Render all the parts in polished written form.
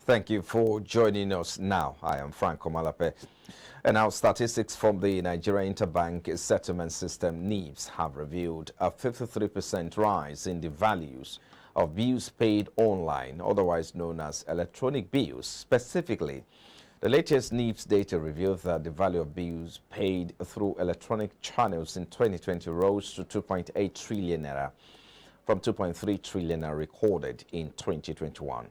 Thank you for joining us now. I am Frank Omalape. And now statistics from the Nigerian Interbank Settlement System (NIBS) have revealed a 53% rise in the values of bills paid online, otherwise known as electronic bills. Specifically, the latest NIBS data reveals that the value of bills paid through electronic channels in 2020 rose to 2.8 trillion naira from 2.3 trillion naira recorded in 2021.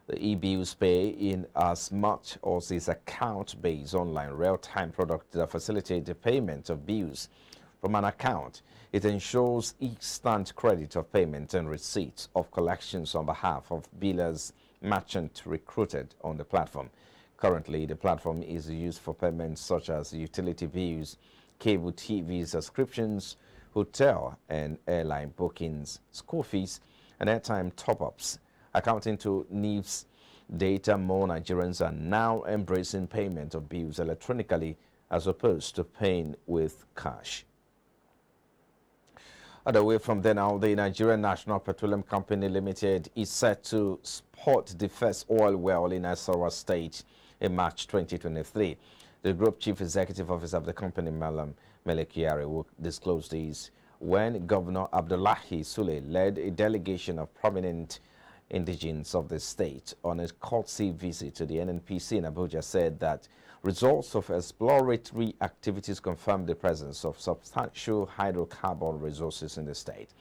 The e-bills pay in as much as is account-based online real-time product that facilitate the payment of bills from an account. It ensures instant credit of payment and receipts of collections on behalf of billers, merchant recruited on the platform. Currently, the platform is used for payments such as utility bills, cable TV subscriptions, hotel and airline bookings, school fees, and airtime top-ups. Accounting to NIBS data, more Nigerians are now embracing payment of bills electronically as opposed to paying with cash. And away from there now, the Nigerian National Petroleum Company Limited is set to spot the first oil well in Nasarawa State in March 2023. The Group Chief Executive Officer of the company, Malam Melekiari, will disclose these when Governor Abdullahi Sule led a delegation of prominent indigenes of the state on a courtesy visit to the NNPC in Abuja said that results of exploratory activities confirmed the presence of substantial hydrocarbon resources in the state.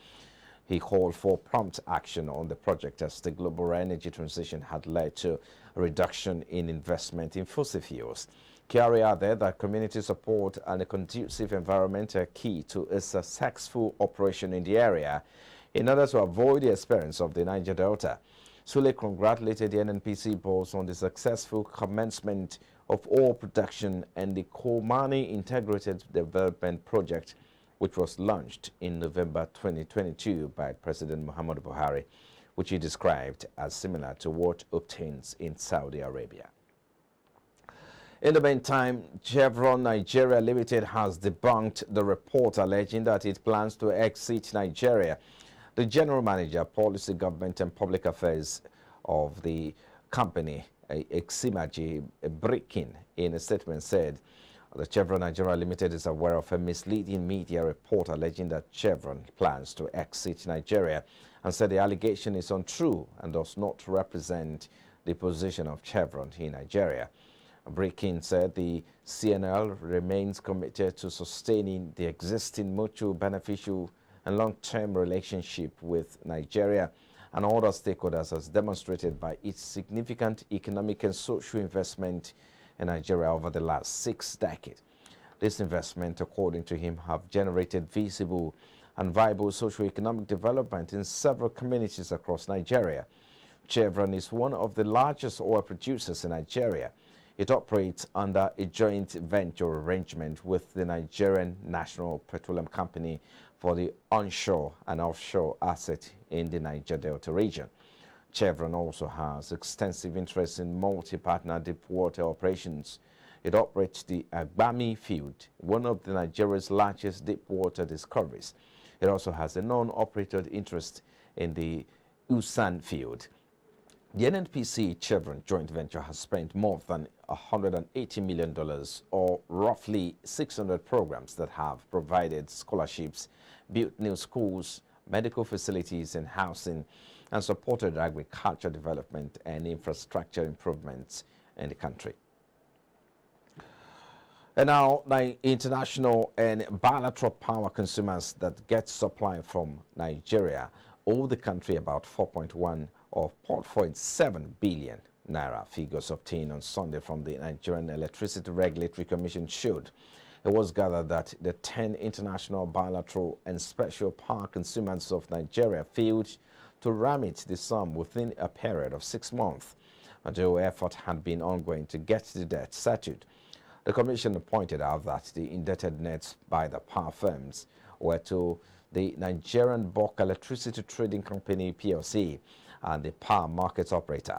He called for prompt action on the project as the global energy transition had led to a reduction in investment in fossil fuels. Kyari added that community support and a conducive environment are key to a successful operation in the area in order to avoid the experience of the Niger Delta. Sule congratulated the NNPC boss on the successful commencement of oil production and the Komani Integrated Development Project, which was launched in November 2022 by President Muhammadu Buhari, which he described as similar to what obtains in Saudi Arabia. In the meantime, Chevron Nigeria Limited has debunked the report alleging that it plans to exit Nigeria. The General Manager, Policy, Government and Public Affairs of the company, Eximaji Brikin, in a statement said the Chevron Nigeria Limited is aware of a misleading media report alleging that Chevron plans to exit Nigeria and said the allegation is untrue and does not represent the position of Chevron in Nigeria. Brikin said the CNL remains committed to sustaining the existing mutual beneficial and long-term relationship with Nigeria and other stakeholders as demonstrated by its significant economic and social investment in Nigeria over the last 6 decades. This investment, according to him, have generated visible and viable socio-economic development in several communities across Nigeria. Chevron is one of the largest oil producers in Nigeria. It operates under a joint venture arrangement with the Nigerian National Petroleum Company for the onshore and offshore asset in the Niger Delta region. Chevron also has extensive interest in multi-partner deepwater operations. It operates the Agbami field, one of the Nigeria's largest deepwater discoveries. It also has a non-operated interest in the Usan field. The NNPC Chevron joint venture has spent more than $180 million, or roughly 600 programs that have provided scholarships, built new schools, medical facilities and housing, and supported agriculture development and infrastructure improvements in the country. And now, the international and bilateral power consumers that get supply from Nigeria owe the country about 4.1 or 4.7 billion naira. Figures obtained on Sunday from the Nigerian Electricity Regulatory Commission showed it was gathered that the 10 international bilateral and special power consumers of Nigeria failed to remit the sum within a period of 6 months, although effort had been ongoing to get the debt settled. The Commission pointed out that the indebtedness by the power firms were to the Nigerian Bulk Electricity Trading Company PLC and the power market operator.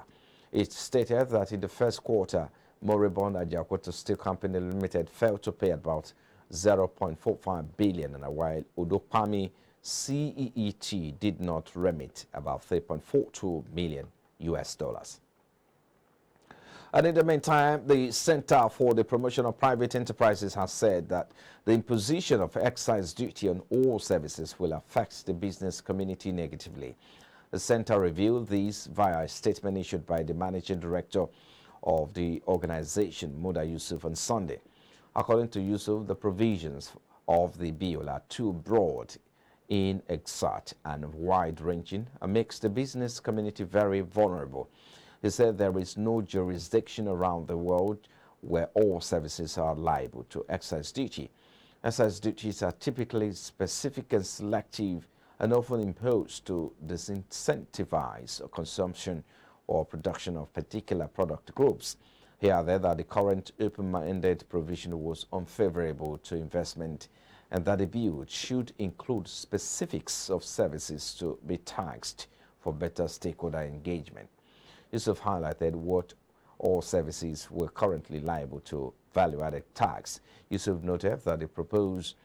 It stated that in the first quarter, Moribund Ajaokuta Steel Company Limited failed to pay about 0.45 billion, while Udopami CEET did not remit about $3.42 million. And in the meantime, the Center for the Promotion of Private Enterprises has said that the imposition of excise duty on all services will affect the business community negatively. The center revealed this via a statement issued by the managing director of the organization, Muda Yusuf, on Sunday. According to Yusuf, the provisions of the bill are too broad, inexact, and wide-ranging and makes the business community very vulnerable. He said there is no jurisdiction around the world where all services are liable to excise duty. Excise duties are typically specific and selective and often imposed to disincentivize consumption or production of particular product groups. He added that the current open-minded provision was unfavorable to investment and that the bill should include specifics of services to be taxed for better stakeholder engagement. Yusuf highlighted what all services were currently liable to value-added tax. Yusuf noted that the proposal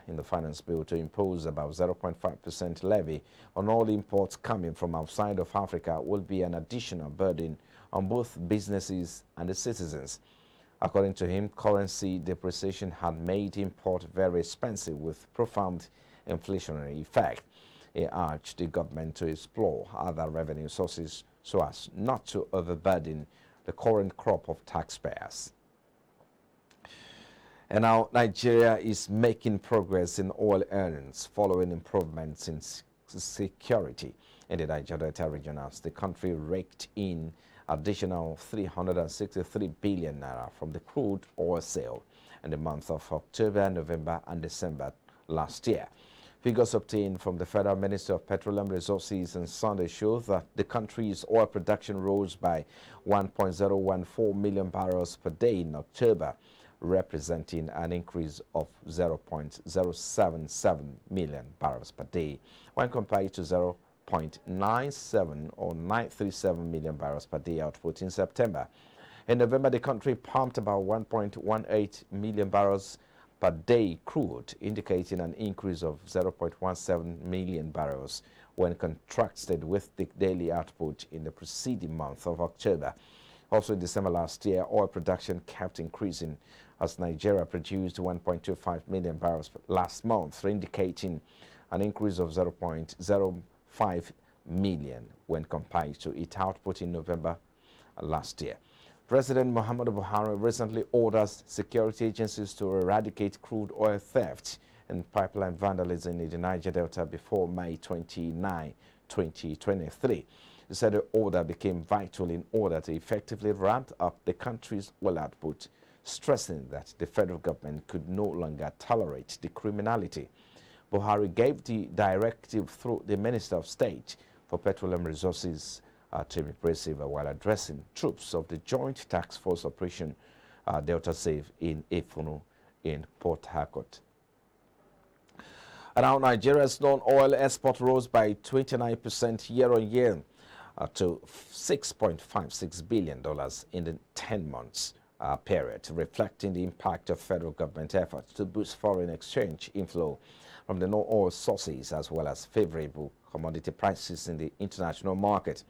in the finance bill to impose about 0.5% levy on all imports coming from outside of Africa will be an additional burden on both businesses and the citizens. According to him, currency depreciation had made import very expensive with profound inflationary effect. He urged the government to explore other revenue sources so as not to overburden the current crop of taxpayers. And now Nigeria is making progress in oil earnings following improvements in security in the Niger Delta region as the country raked in additional 363 billion naira from the crude oil sale in the month of October, November, and December last year. Figures obtained from the Federal Ministry of Petroleum Resources on Sunday show that the country's oil production rose by 1.014 million barrels per day in October, representing an increase of 0.077 million barrels per day when compared to 0.97 or 937 million barrels per day output in September. In November, the country pumped about 1.18 million barrels per day crude, indicating an increase of 0.17 million barrels when contrasted with the daily output in the preceding month of October. Also in December last year, oil production kept increasing as Nigeria produced 1.25 million barrels last month, indicating an increase of 0.05 million when compared to its output in November last year. President Muhammadu Buhari recently ordered security agencies to eradicate crude oil theft and pipeline vandalism in the Niger Delta before May 29, 2023. He said the order became vital in order to effectively ramp up the country's oil output, stressing that the federal government could no longer tolerate the criminality. Buhari gave the directive through the Minister of State for Petroleum Resources, Timmy Presiva, while addressing troops of the Joint Task Force Operation Delta Save in Efunu in Port Harcourt. And now Nigeria's non-oil export rose by 29% year-on-year to $6.56 billion in the 10 months period, reflecting the impact of federal government efforts to boost foreign exchange inflow from the non-oil sources as well as favorable commodity prices in the international market.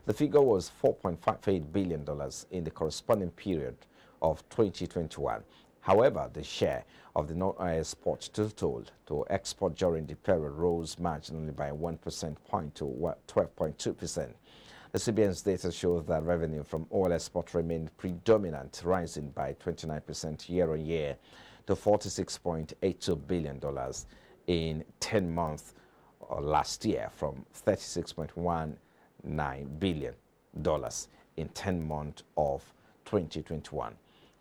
The figure was $4.58 billion in the corresponding period of 2021. However, the share of the non-oil export total to export during the period rose marginally by 1 percentage point to 12.2%. The CBN's data shows that revenue from oil export remained predominant, rising by 29% year-on-year to $46.82 billion in 10 months last year from $36.19 billion in 10 months of 2021.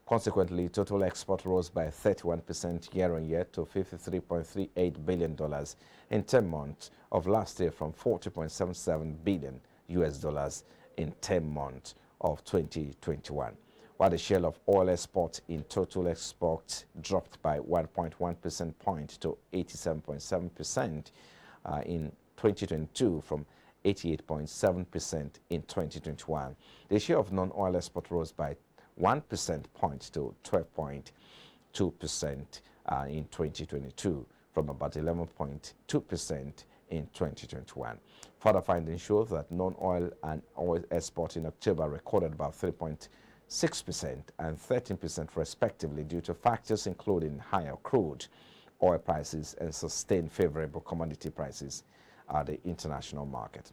Consequently, total export rose by 31% year-on-year to $53.38 billion in 10 months of last year from $40.77 billion in 10 months of 2021. While the share of oil export in total exports dropped by 1.1 percentage point to 87.7% in 2022 from 88.7% in 2021. The share of non-oil export rose by 1 percentage point to 12.2% in 2022 from about 11.2% in 2021. Further findings show that non-oil and oil export in October recorded about 3.6% and 13% respectively due to factors including higher crude oil prices and sustained favorable commodity prices at the international market.